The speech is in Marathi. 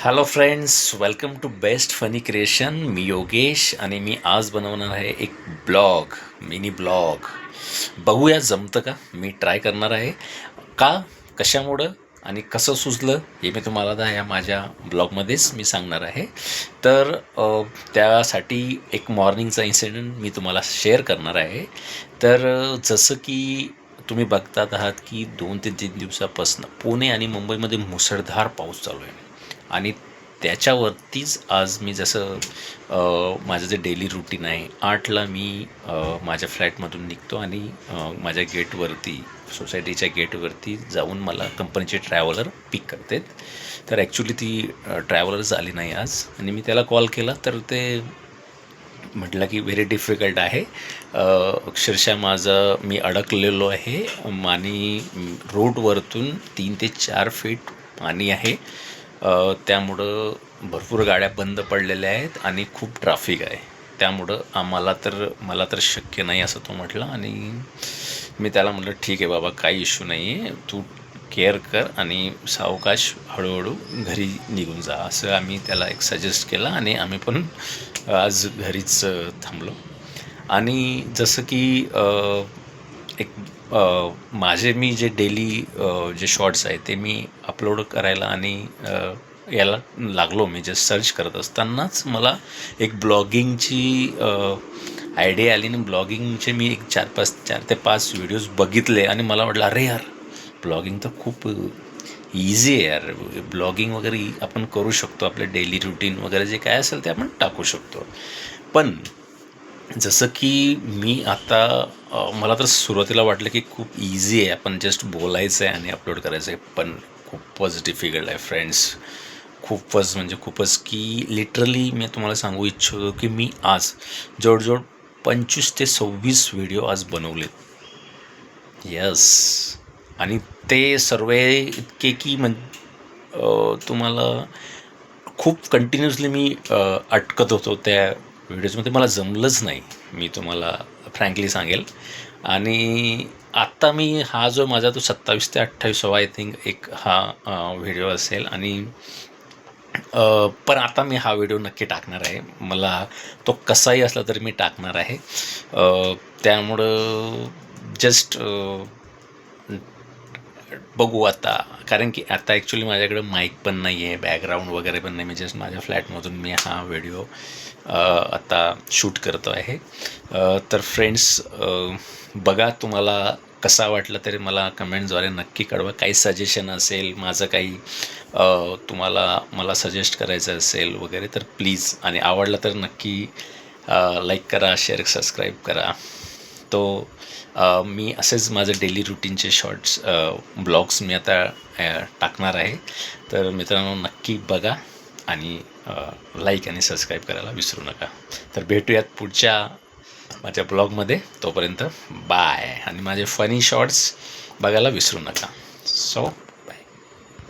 Hello friends, welcome to best funny creation. मी योगेश आणि मी आज बनवणार आहे एक ब्लॉग, मिनी ब्लॉग. बघूया जमतं का. मी ट्राय करणार आहे. का, कशामुळं आणि कसं सुचलं हे मी तुम्हाला आता या माझ्या ब्लॉगमध्येच मी सांगणार आहे. तर त्यासाठी एक मॉर्निंगचा इन्सिडेंट मी तुम्हाला शेअर करणार आहे. तर जसं की तुम्ही बघतात आहात की 2 ते 3 दिवसापासून पुणे आणि मुंबईमध्ये मुसळधार पाऊस चालू आहे. आणि त्याच्यावरतीच आज मी जसं माझं जे डेली रुटीन आहे, 8ला मी माझ्या फ्लॅटमधून निघतो आणि माझ्या गेटवरती, सोसायटीच्या गेटवरती जाऊन मला कंपनीचे ट्रॅव्हलर पिक करतात. तर ॲक्च्युली ती ट्रॅव्हलर्स आली नाही आज आणि मी त्याला कॉल केला तर ते म्हटलं की व्हेरी डिफिकल्ट आहे. अक्षरशः माझं मी अडकलेलो आहे आणि रोडवरतून 3 ते 4 फीट पाणी आहे. त्यामुळं भरपूर गाड्या बंद पडलेल्या आहेत आणि खूप ट्रॅफिक आहे. त्यामुळं मला तर शक्य नाही असं तो म्हटला आणि मी त्याला म्हटलं ठीक आहे बाबा, काही इश्यू नाही आहे, तू केअर कर आणि सावकाश हळूहळू घरी निघून जा, असं आम्ही त्याला एक सजेस्ट केला आणि आम्ही पण आज घरीच थांबलो. आणि जसं की एक मी जे डेली जे शॉर्ट्स आहेत ते मी अपलोड करायला आणि याला लागलो. मी जे सर्च करत असतानाच मला एक ब्लॉगिंगची आयडिया आली आणि ब्लॉगिंगचे मी एक 4 ते 5 व्हिडिओज बघितले आणि मला वाटलं अरे यार, ब्लॉगिंग तर खूप इझी आहे यार. ब्लॉगिंग वगैरे आपण करू शकतो, आपलं डेली रुटीन वगैरे जे काय असेल ते आपण टाकू शकतो. पण जसं की मी आता मला तर सुरुवातीला वाटलं की खूप इझी आहे, आपण जस्ट बोलायचं आहे आणि अपलोड करायचं आहे. पण खूपच डिफिकल्ट आहे फ्रेंड्स, खूपच म्हणजे खूपच. की लिटरली मी तुम्हाला सांगू इच्छितो की मी आज जवळजवळ 25 ते 26 व्हिडिओ आज बनवलेत. यस. आणि ते सर्व इतके की तुम्हाला खूप कंटिन्युअसली मी अटकत होतो त्या व्हिडिओजमध्ये, मला जमलंच नाही, मी तुम्हाला फ्रँकली सांगेल. आणि आत्ता मी हा जो माझा तो 27 ते 28 आय थिंक एक हा व्हिडिओ असेल. आणि पण आता मी हा व्हिडिओ नक्की टाकणार आहे. मला तो कसाही असला तरी मी टाकणार आहे. त्यामुळं जस्ट बघू आता. कारण की आता ॲक्च्युली माझ्याकडं माईक पण नाही आहे, बॅकग्राऊंड वगैरे पण नाही. मी जस्ट माझ्या फ्लॅटमधून मी हा व्हिडिओ आता शूट करतो आहे. तर फ्रेंड्स, बघा, तुम्हाला कसा वाटला तरी मला कमेंटद्वारे नक्की कळवा. काही सजेशन असेल, माझं काही मला सजेस्ट करायचं असेल वगैरे तर प्लीज, आणि आवडला तर नक्की लाईक करा, शेअर, सबस्क्राईब करा. तो मी असेच माझं डेली रुटीनचे शॉर्ट्स ब्लॉग्स मी आता टाकणार आहे. तर मित्रांनो, नक्की बघा आणि लाईक आणि सबस्क्राईब करायला विसरू नका. तर भेटूयात पुढच्या माझ्या ब्लॉगमध्ये. तोपर्यंत बाय. आणि माझे फनी शॉर्ट्स बघायला विसरू नका. सो